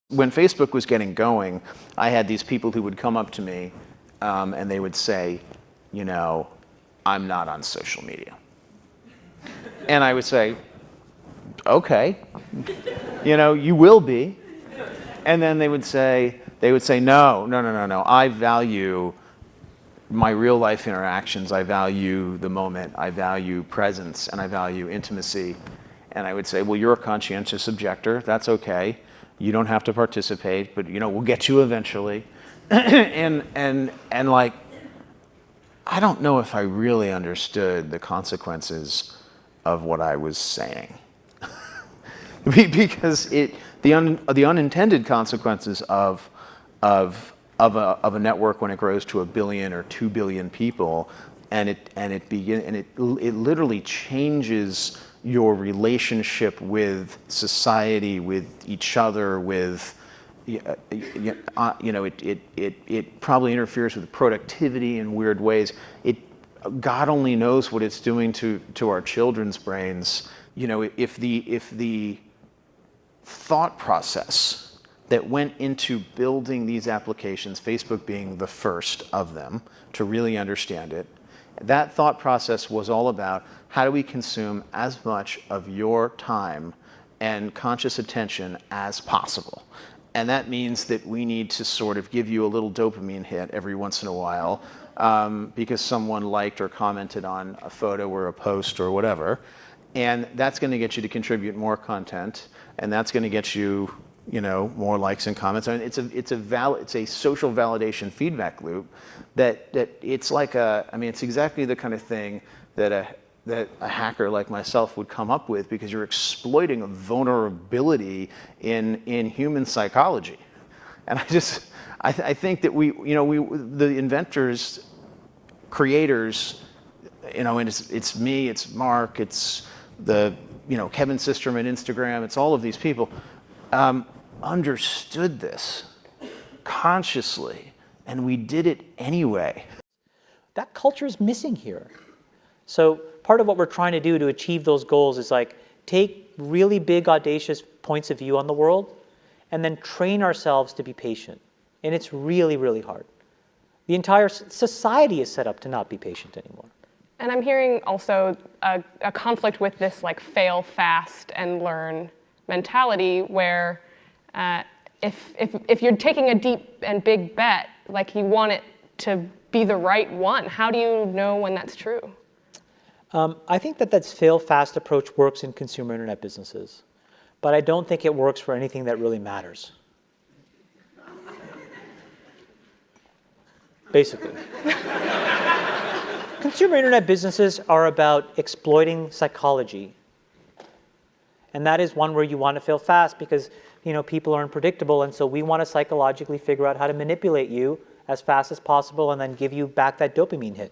When Facebook was getting going, I had these people who would come up to me and they would say, you know, I'm not on social media. And I would say, okay, you know, you will be. And then they would say, no, I value my real life interactions. I value the moment. I value presence, and I value intimacy. And I would say, well, you're a conscientious objector. That's okay. You don't have to participate, but you know, we'll get you eventually. and like, I don't know if I really understood the consequences of what I was saying. Because the unintended consequences of a network when it grows to 1 billion or 2 billion people, and it literally changes your relationship with society, with each other, with you know, it probably interferes with productivity in weird ways. God only knows what it's doing to our children's brains. You know, if the thought process that went into building these applications, Facebook being the first of them to really understand it, that thought process was all about how do we consume as much of your time and conscious attention as possible. And that means that we need to sort of give you a little dopamine hit every once in a while because someone liked or commented on a photo or a post or whatever. And that's going to get you to contribute more content, and that's going to get you, you know, more likes and comments. I mean, it's a social validation feedback loop that it's like it's exactly the kind of thing that a hacker like myself would come up with, because you're exploiting a vulnerability in human psychology. And I think that the inventors, creators, you know, and it's me, it's Mark, it's Kevin Systrom at Instagram, it's all of these people, understood this consciously, and we did it anyway. That culture is missing here. So part of what we're trying to do to achieve those goals is like take really big, audacious points of view on the world and then train ourselves to be patient. And it's really, really hard. The entire society is set up to not be patient anymore. And I'm hearing also a conflict with this like fail fast and learn mentality where if you're taking a deep and big bet, like you want it to be the right one, how do you know when that's true? I think that fail fast approach works in consumer internet businesses, but I don't think it works for anything that really matters. Basically. Consumer internet businesses are about exploiting psychology. And that is one where you want to fail fast because, you know, people are unpredictable, and so we want to psychologically figure out how to manipulate you as fast as possible and then give you back that dopamine hit.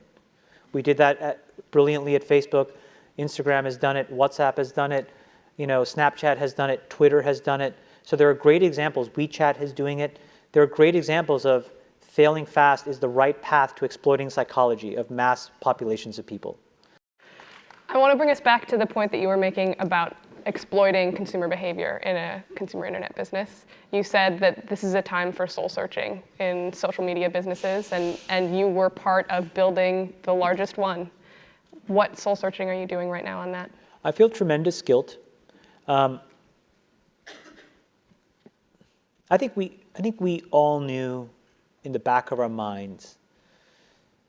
We did that brilliantly at Facebook. Instagram has done it. WhatsApp has done it. You know, Snapchat has done it. Twitter has done it. So there are great examples. WeChat is doing it. There are great examples of failing fast is the right path to exploiting psychology of mass populations of people. I want to bring us back to the point that you were making about exploiting consumer behavior in a consumer internet business. You said that this is a time for soul searching in social media businesses, and you were part of building the largest one. What soul searching are you doing right now on that? I feel tremendous guilt. I think we all knew in the back of our minds,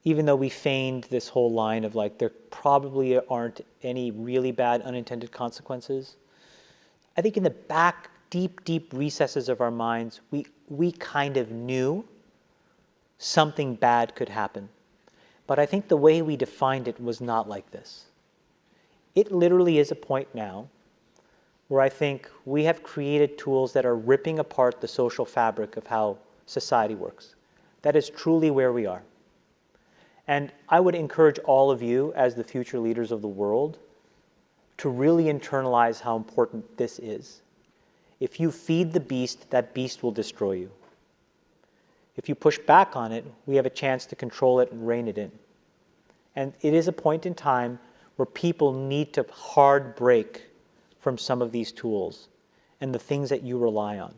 even though we feigned this whole line of like, there probably aren't any really bad unintended consequences. I think in the back, deep recesses of our minds, we kind of knew something bad could happen. But I think the way we defined it was not like this. It literally is a point now where I think we have created tools that are ripping apart the social fabric of how society works. That is truly where we are. And I would encourage all of you as the future leaders of the world to really internalize how important this is. If you feed the beast, that beast will destroy you. If you push back on it, we have a chance to control it and rein it in. And it is a point in time where people need to hard break from some of these tools and the things that you rely on.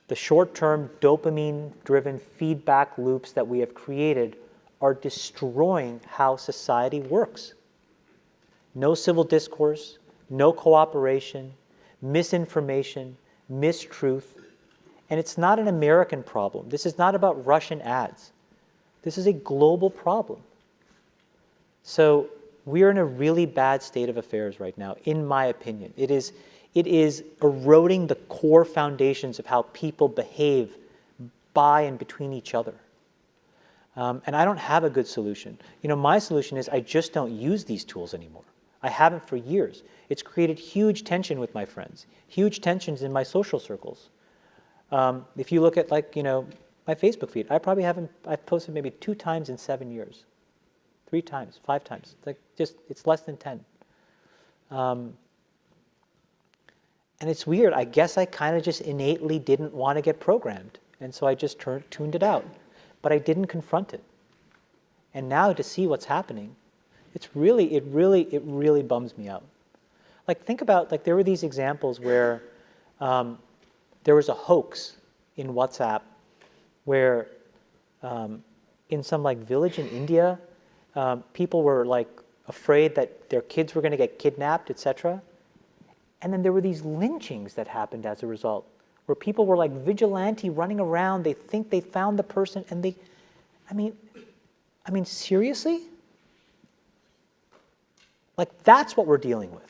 The short-term dopamine-driven feedback loops that we have created are destroying how society works. No civil discourse, no cooperation, misinformation, mistruth. And it's not an American problem. This is not about Russian ads. This is a global problem. So we're in a really bad state of affairs right now, in my opinion. It is eroding the core foundations of how people behave by and between each other. And I don't have a good solution. My solution is I just don't use these tools anymore. I haven't for years. It's created huge tension with my friends, huge tensions in my social circles. If you look at my Facebook feed, I've posted maybe 2 times in 7 years, 3 times, 5 times. It's less than 10. And it's weird. I guess I kind of just innately didn't want to get programmed. And so I just tuned it out. But I didn't confront it. And now to see what's happening, it really bums me out. Think about, there were these examples where there was a hoax in WhatsApp where in some village in India, people were afraid that their kids were going to get kidnapped, etc. And then there were these lynchings that happened as a result, where people were vigilante running around. They think they found the person, and I mean, seriously? That's what we're dealing with.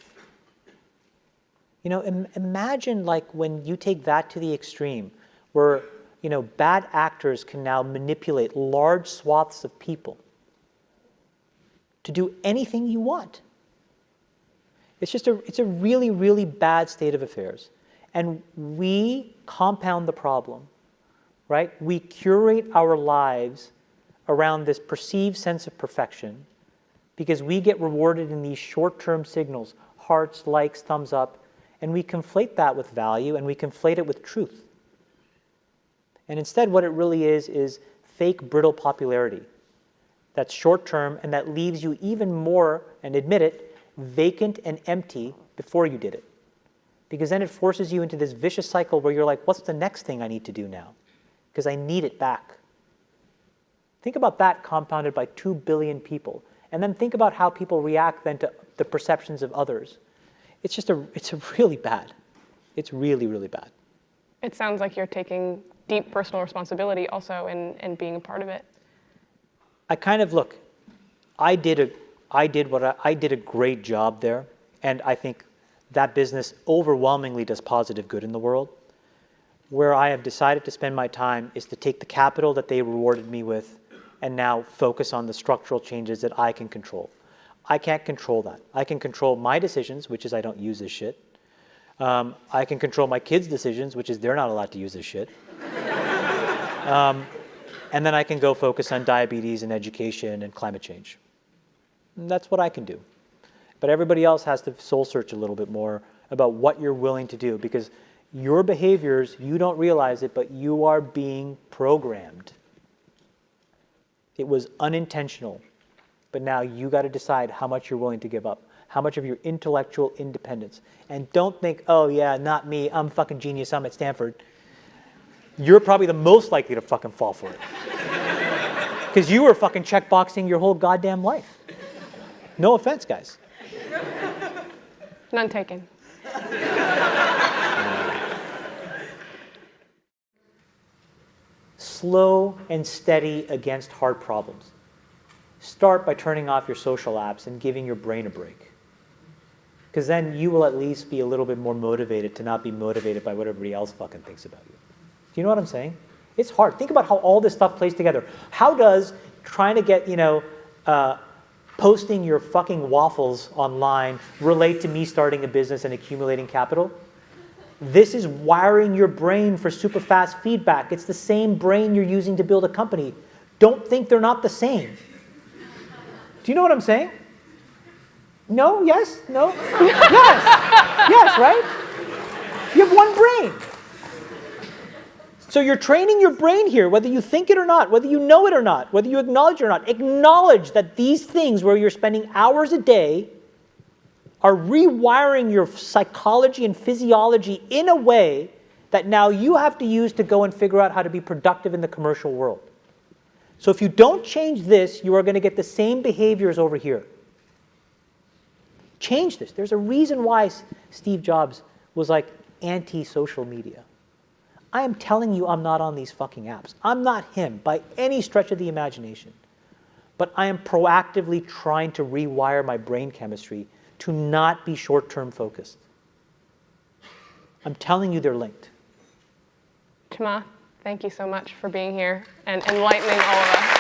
Imagine when you take that to the extreme, where bad actors can now manipulate large swaths of people to do anything you want. It's a really, really bad state of affairs. And we compound the problem, right? We curate our lives around this perceived sense of perfection because we get rewarded in these short-term signals, hearts, likes, thumbs up, and we conflate that with value and we conflate it with truth. And instead what it really is fake, brittle popularity that's short-term and that leaves you even more, and admit it, vacant and empty before you did it. Because then it forces you into this vicious cycle where you're like, what's the next thing I need to do now? Because I need it back. Think about that compounded by 2 billion people. And then think about how people react then to the perceptions of others. It's really bad. It's really, really bad. It sounds like you're taking deep personal responsibility also in being a part of it. I did a great job there, and I think that business overwhelmingly does positive good in the world. Where I have decided to spend my time is to take the capital that they rewarded me with and now focus on the structural changes that I can control. I can't control that. I can control my decisions, which is I don't use this shit. I can control my kids' decisions, which is they're not allowed to use this shit. And then I can go focus on diabetes and education and climate change. And that's what I can do. But everybody else has to soul search a little bit more about what you're willing to do, because your behaviors, you don't realize it, but you are being programmed. It was unintentional, but now you got to decide how much you're willing to give up, how much of your intellectual independence. And don't think, oh yeah, not me, I'm fucking genius, I'm at Stanford. You're probably the most likely to fucking fall for it. Because you were fucking checkboxing your whole goddamn life. No offense, guys. None taken. Slow and steady against hard problems. Start by turning off your social apps and giving your brain a break. Because then you will at least be a little bit more motivated to not be motivated by what everybody else fucking thinks about you. Do you know what I'm saying? It's hard. Think about how all this stuff plays together. How does trying to get, posting your fucking waffles online relate to me starting a business and accumulating capital? This is wiring your brain for super fast feedback. It's the same brain you're using to build a company. Don't think they're not the same. Do you know what I'm saying? No? Yes? No? Yes! Yes, right? You have one brain. So you're training your brain here, whether you think it or not, whether you know it or not, whether you acknowledge it or not. Acknowledge that these things where you're spending hours a day are rewiring your psychology and physiology in a way that now you have to use to go and figure out how to be productive in the commercial world. So if you don't change this, you are going to get the same behaviors over here. Change this. There's a reason why Steve Jobs was like anti-social media. I am telling you I'm not on these fucking apps. I'm not him by any stretch of the imagination. But I am proactively trying to rewire my brain chemistry to not be short-term focused. I'm telling you they're linked. Chamath, thank you so much for being here and enlightening all of us.